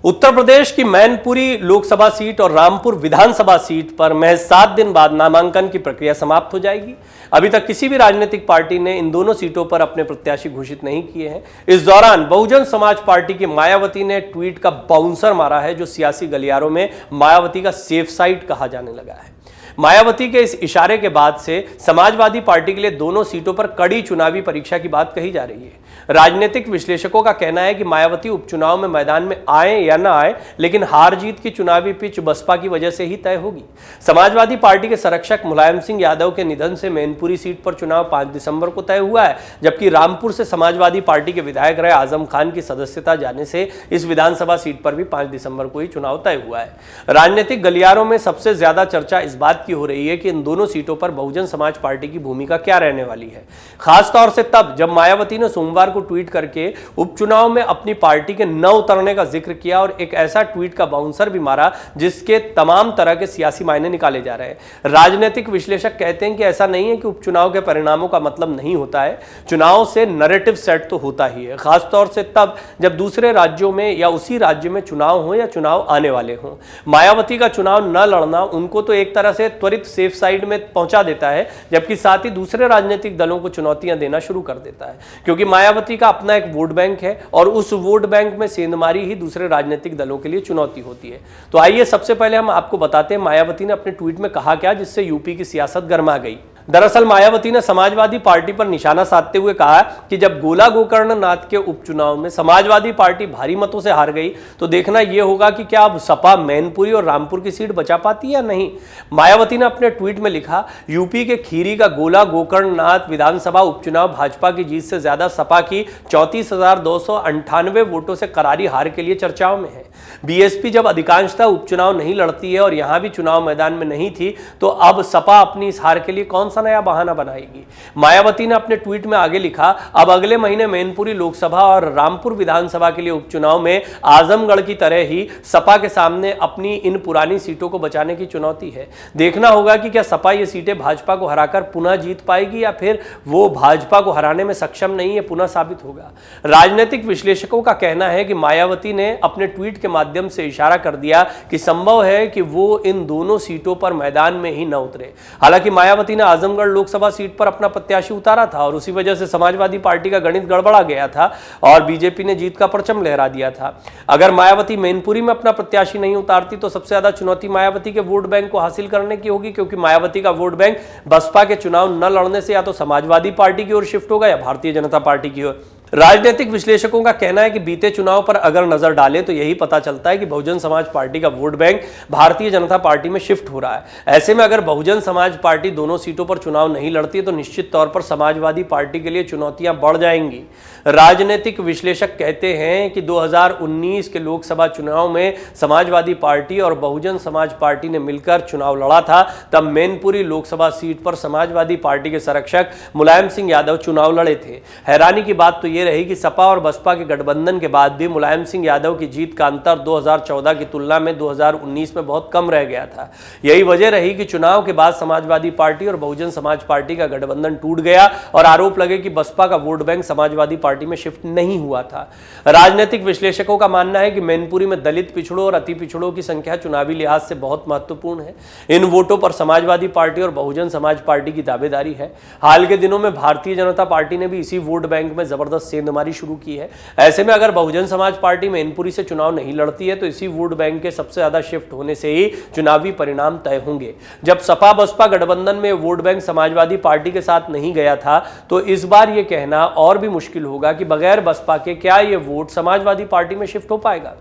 उत्तर प्रदेश की मैनपुरी लोकसभा सीट और रामपुर विधानसभा सीट पर महज 7 दिन बाद नामांकन की प्रक्रिया समाप्त हो जाएगी। अभी तक किसी भी राजनीतिक पार्टी ने इन दोनों सीटों पर अपने प्रत्याशी घोषित नहीं किए हैं। इस दौरान बहुजन समाज पार्टी की मायावती ने ट्वीट का बाउंसर मारा है, जो सियासी गलियारों में मायावती का सेफ साइड कहा जाने लगा है। मायावती के इस इशारे के बाद से समाजवादी पार्टी के लिए दोनों सीटों पर कड़ी चुनावी परीक्षा की बात कही जा रही है। राजनीतिक विश्लेषकों का कहना है कि मायावती उपचुनाव में मैदान में आए या ना आए, लेकिन हार जीत की चुनावी पिच बसपा की वजह से ही तय होगी। समाजवादी पार्टी के संरक्षक मुलायम सिंह यादव के निधन से मैनपुरी सीट पर चुनाव 5 दिसंबर को तय हुआ है, जबकि रामपुर से समाजवादी पार्टी के विधायक रहे आजम खान की सदस्यता जाने से इस विधानसभा सीट पर भी 5 दिसंबर को ही चुनाव तय हुआ है। राजनीतिक गलियारों में सबसे ज्यादा चर्चा इस बात की हो रही है कि इन दोनों सीटों पर बहुजन समाज पार्टी की भूमिका क्या रहने वाली है, खासतौर से तब जब मायावती ने सोमवार को ट्वीट करके उपचुनाव में अपनी पार्टी के न उतरने का जिक्र किया और एक ऐसा ट्वीट का बाउंसर भी मारा जिसके तमाम तरह के सियासी मायने निकाले जा रहे हैं। राजनीतिक विश्लेषक कहते हैं कि ऐसा नहीं है कि उपचुनाव के परिणामों का मतलब नहीं होता है, चुनाव से नैरेटिव सेट तो होता ही है, खासतौर से तब जब दूसरे राज्यों में या उसी राज्य में चुनाव हो या चुनाव आने वाले हों। मायावती का चुनाव न लड़ना उनको तो एक तरह से त्वरित सेफ साइड में पहुंचा देता है, जबकि साथ ही दूसरे राजनीतिक दलों को चुनौतियां देना शुरू कर देता है, क्योंकि मायावती का अपना एक वोट बैंक है और उस वोट बैंक में सेंधमारी ही दूसरे राजनीतिक दलों के लिए चुनौती होती है। तो आइए सबसे पहले हम आपको बताते हैं मायावती ने अपने ट्वीट में कहा क्या, जिससे यूपी की सियासत गर्मा गई। दरअसल मायावती ने समाजवादी पार्टी पर निशाना साधते हुए कहा कि जब गोला गोकर्ण नाथ के उपचुनाव में समाजवादी पार्टी भारी मतों से हार गई तो देखना यह होगा कि क्या अब सपा मैनपुरी और रामपुर की सीट बचा पाती है या नहीं। मायावती ने अपने ट्वीट में लिखा, यूपी के खीरी का गोला गोकर्ण नाथ विधानसभा उपचुनाव भाजपा की जीत से ज्यादा सपा की 34,298 वोटों से करारी हार के लिए चर्चाओं में है। बीएसपी जब अधिकांशतः उपचुनाव नहीं लड़ती है और यहां भी चुनाव मैदान में नहीं थी, तो अब सपा अपनी इस हार के लिए कौन सा नया बहाना बनाएगी। मायावती ने अपने ट्वीट में आगे लिखा, अब अगले महीने मैनपुरी लोकसभा और रामपुर विधानसभा के लिए उपचुनाव में आजमगढ़ की तरह ही सपा के सामने अपनी इन पुरानी सीटों को बचाने की चुनौती है। देखना होगा कि क्या सपा ये सीटें भाजपा को हराकर पुनः जीत पाएगी या फिर वो भाजपा को हराने में सक्षम नहीं है, पुनः साबित होगा। राजनीतिक विश्लेषकों का कहना है कि मायावती ने अपने ट्वीट के माध्यम से इशारा कर दिया कि संभव है कि वो इन दोनों सीटों पर मैदान में ही न उतरे। हालांकि मायावती ने आजमगढ़ लोकसभा सीट पर अपना प्रत्याशी उतारा था और उसी वजह से समाजवादी पार्टी का गणित गड़बड़ा गया था और बीजेपी ने जीत का परचम लहरा दिया था। अगर मायावती मैनपुरी में अपना प्रत्याशी नहीं उतारती तो सबसे ज्यादा चुनौती मायावती के वोट बैंक को हासिल करने की होगी, क्योंकि मायावती का वोट बैंक बसपा के चुनाव न लड़ने से या तो समाजवादी पार्टी की ओर शिफ्ट होगा या भारतीय जनता पार्टी की ओर। राजनीतिक विश्लेषकों का कहना है कि बीते चुनाव पर अगर नजर डालें तो यही पता चलता है कि बहुजन समाज पार्टी का vote bank Bharatiya Janata party में शिफ्ट हो रहा है। ऐसे में अगर बहुजन समाज पार्टी दोनों सीटों पर चुनाव नहीं लड़ती है तो निश्चित तौर पर समाजवादी पार्टी के लिए चुनौतियां बढ़ जाएंगी। राजनीतिक विश्लेषक कहते हैं कि 2019 के लोकसभा चुनाव में समाजवादी पार्टी और बहुजन समाज पार्टी ने मिलकर चुनाव लड़ा था, तब मैनपुरी लोकसभा सीट पर समाजवादी पार्टी के संरक्षक मुलायम सिंह यादव चुनाव लड़े थे। हैरानी की बात तो ये रही कि सपा और बसपा के गठबंधन के बाद भी मुलायम सिंह यादव की जीत का अंतर 2014 की तुलना में 2019 में बहुत कम रह गया था। यही वजह रही कि चुनाव के बाद समाजवादी पार्टी और बहुजन समाज पार्टी का गठबंधन टूट गया और आरोप लगे कि बसपा का वोट बैंक समाजवादी पार्टी में शिफ्ट नहीं हुआ था। राजनीतिक विश्लेषकों का मानना है कि मैनपुरी में दलित पिछड़ों और अति पिछड़ों की संख्या चुनावी लिहाज से बहुत महत्वपूर्ण है। इन वोटों पर समाजवादी पार्टी और बहुजन समाज पार्टी की दावेदारी है। हाल के दिनों में भारतीय जनता पार्टी ने भी इसी वोट बैंक में जबरदस्त सेंधमारी शुरू की है। ऐसे में अगर बहुजन समाज पार्टी मैनपुरी से चुनाव नहीं लड़ती है तो इसी वोट बैंक के सबसे ज्यादा शिफ्ट होने से ही चुनावी परिणाम तय होंगे। जब सपा बसपा गठबंधन में वोट बैंक समाजवादी पार्टी के साथ नहीं गया था तो इस बार यह कहना और भी मुश्किल होगा कि बगैर बसपा के क्या यह वोट समाजवादी पार्टी में शिफ्ट हो पाएगा।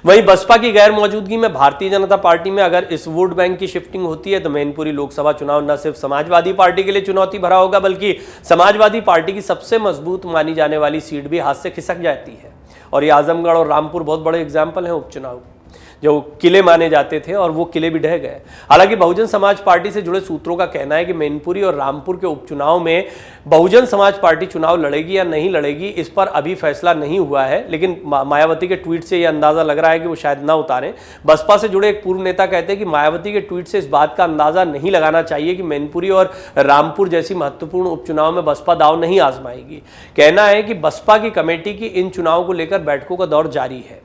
वहीं बसपा की गैर मौजूदगी में भारतीय जनता पार्टी में अगर इस वोट बैंक की शिफ्टिंग होती है तो मैनपुरी लोकसभा चुनाव न सिर्फ समाजवादी पार्टी के लिए चुनौती भरा होगा, बल्कि समाजवादी पार्टी की सबसे मजबूत मानी जाने वाली सीट भी हाथ से खिसक जाती है। और ये आजमगढ़ और रामपुर बहुत बड़े एग्जाम्पल हैं उपचुनाव जो किले माने जाते थे और वो किले भी ढह गए। हालांकि बहुजन समाज पार्टी से जुड़े सूत्रों का कहना है कि मैनपुरी और रामपुर के उपचुनाव में बहुजन समाज पार्टी चुनाव लड़ेगी या नहीं लड़ेगी, इस पर अभी फैसला नहीं हुआ है, लेकिन मायावती के ट्वीट से यह अंदाजा लग रहा है कि वो शायद ना उतारें। बसपा से जुड़े एक पूर्व नेता कहते हैं कि मायावती के ट्वीट से इस बात का अंदाजा नहीं लगाना चाहिए कि मैनपुरी और रामपुर जैसी महत्वपूर्ण उपचुनाव में बसपा दांव नहीं आजमाएगी। कहना है कि बसपा की कमेटी की इन चुनावों को लेकर बैठकों का दौर जारी है।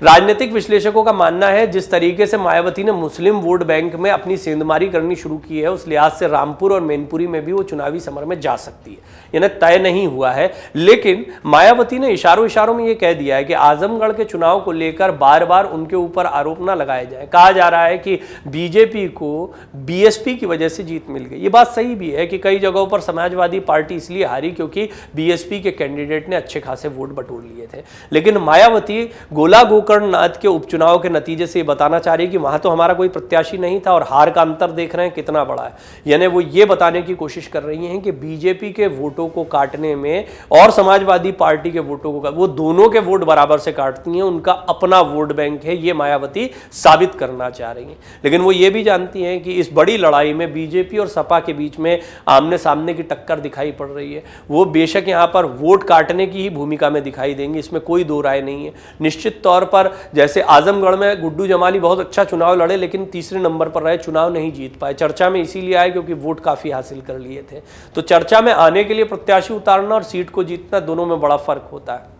राजनीतिक विश्लेषकों का मानना है जिस तरीके से मायावती ने मुस्लिम वोट बैंक में अपनी सेंधमारी करनी शुरू की है, उस लिहाज से रामपुर और मैनपुरी में भी वो चुनावी समर में जा सकती है। यानी तय नहीं हुआ है, लेकिन मायावती ने इशारों में ये कह दिया है कि आजमगढ़ के चुनाव को लेकर बार बार उनके ऊपर आरोप ना लगाए जाए। कहा जा रहा है कि बीजेपी को बीएसपी की वजह से जीत मिल गई। ये बात सही भी है कि कई जगहों पर समाजवादी पार्टी इसलिए हारी क्योंकि बीएसपी के कैंडिडेट ने अच्छे खासे वोट बटोर लिए थे। लेकिन मायावती गोला गोकर्णनाथ के उपचुनाव के नतीजे से बताना चाह रही है कि वहां तो हमारा कोई प्रत्याशी नहीं था और हार का अंतर देख रहे हैं कितना बड़ा है। यानी वो ये बताने की कोशिश कर रही हैं कि बीजेपी के वोटों को काटने में और समाजवादी पार्टी के वोटों को, वो दोनों के वोट बराबर से काटती हैं, उनका अपना वोट बैंक है, ये मायावती साबित करना चाह रही हैं। लेकिन वो ये भी जानती हैं कि इस बड़ी लड़ाई में बीजेपी और सपा के बीच में आमने सामने की टक्कर दिखाई पड़ रही है। वो बेशक यहां पर वोट काटने की ही भूमिका में दिखाई देंगे, इसमें कोई दो राय नहीं है। निश्चित तौर पर जैसे आजमगढ़ में गुड्डू जमाली बहुत अच्छा चुनाव लड़े लेकिन तीसरे नंबर पर रहे, चुनाव नहीं जीत पाए। चर्चा में इसीलिए आए क्योंकि वोट काफी हासिल कर लिए थे। तो चर्चा में आने के लिए प्रत्याशी उतारना और सीट को जीतना, दोनों में बड़ा फर्क होता है।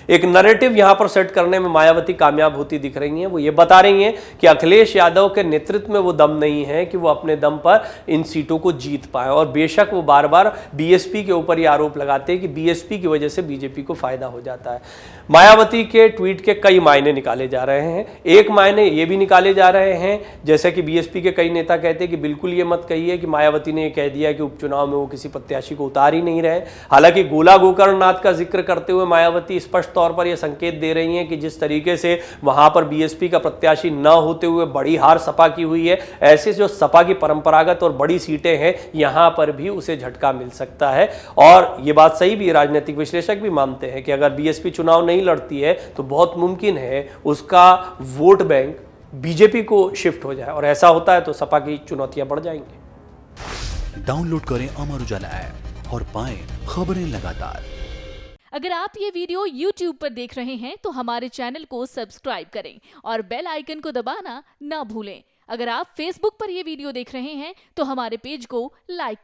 एक नैरेटिव यहां पर सेट करने में मायावती कामयाब होती दिख रही हैं। वो ये बता रही हैं कि अखिलेश यादव के नेतृत्व में वो दम नहीं है कि वो अपने दम पर इन सीटों को जीत पाए। और बेशक वो बार बार बीएसपी के ऊपर ये आरोप लगाते हैं कि बीएसपी की वजह से बीजेपी को फायदा हो जाता है। मायावती के ट्वीट के कई मायने निकाले जा रहे हैं। एक मायने ये भी निकाले जा रहे हैं, जैसे कि बीएसपी के कई नेता कहते हैं कि बिल्कुल ये मत कहिए कि मायावती ने ये कह दिया कि उपचुनाव में वो किसी प्रत्याशी को उतार ही नहीं रहे। हालांकि गोला गोकर्णनाथ का जिक्र करते हुए मायावती स्पष्ट तौर पर यह संकेत दे रही हैं कि जिस तरीके से वहां पर बीएसपी का प्रत्याशी न होते हुए बड़ी हार सपा की हुई है, ऐसे जो सपा की परंपरागत और बड़ी सीटें हैं यहां पर भी उसे झटका मिल सकता है। और यह बात सही भी, राजनीतिक विश्लेषक भी मानते हैं कि अगर बीएसपी चुनाव नहीं लड़ती है तो बहुत मुमकिन है उसका वोट बैंक बीजेपी को शिफ्ट हो जाए, और ऐसा होता है तो सपा की चुनौतियां बढ़ जाएंगी। डाउनलोड करें अमर उजाला ऐप और पाएं खबरें लगातार। अगर आप ये वीडियो YouTube पर देख रहे हैं तो हमारे चैनल को सब्सक्राइब करें और बेल आइकन को दबाना ना भूलें। अगर आप Facebook पर ये वीडियो देख रहे हैं तो हमारे पेज को लाइक करें।